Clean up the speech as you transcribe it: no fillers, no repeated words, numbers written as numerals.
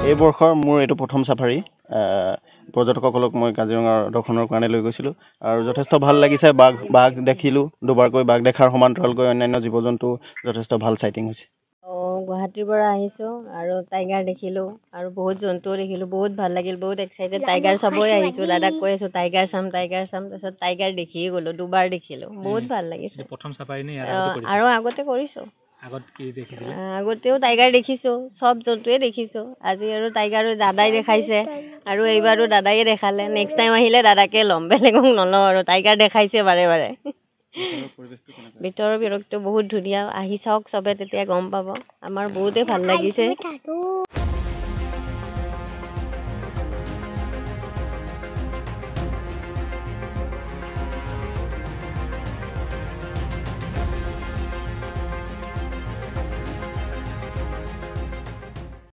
এই বৰ্ষৰ মোৰ এইটো প্ৰথম সাফাৰী পৰ্যটকসকলক মই কাজিৰঙা দৰ্শনৰ কাৰণে লৈ গৈছিলোঁ আৰু যথেষ্ট ভাল লাগিছে বাঘ দেখিলোঁ দুবাৰকৈ বাঘ দেখাৰ সমান্তৰালকৈ অন্যান্য জীৱ জন্তু যথেষ্ট ভাল সাইটিং হৈছে গুৱাহাটীৰ পৰা আহিছোঁ আৰু টাইগাৰ দেখিলোঁ আৰু বহুত জন্তুও দেখিলোঁ বহুত ভাল লাগিল বহুত এক্সাইটেড টাইগাৰ চাবই আহিছোঁ দাদাক কৈ আছোঁ টাইগাৰ চাম তাৰপিছত টাইগাৰ দেখিয়ে গ'লোঁ দুবাৰ দেখিলোঁ বহুত ভাল লাগিছে প্ৰথম সাফাৰী নে আৰু আগতে কৰিছোঁ আগত কি দেখিছিলে আগতেও টাইগাৰ দেখিছোঁ চব জন্তুৱে দেখিছোঁ আজি আৰু টাইগাৰ দাদাই দেখাইছে আৰু এইবাৰো দাদায়ে দেখালে নেক্সট টাইম আহিলে দাদাকে ল'ম বেলেগক নলওঁ আৰু টাইগাৰ দেখাইছে বাৰে বাৰে ভিতৰৰ পৰিৱেশটো বহুত ধুনীয়া আহি চাওক চবে তেতিয়া গম পাব আমাৰ বহুতেই ভাল লাগিছে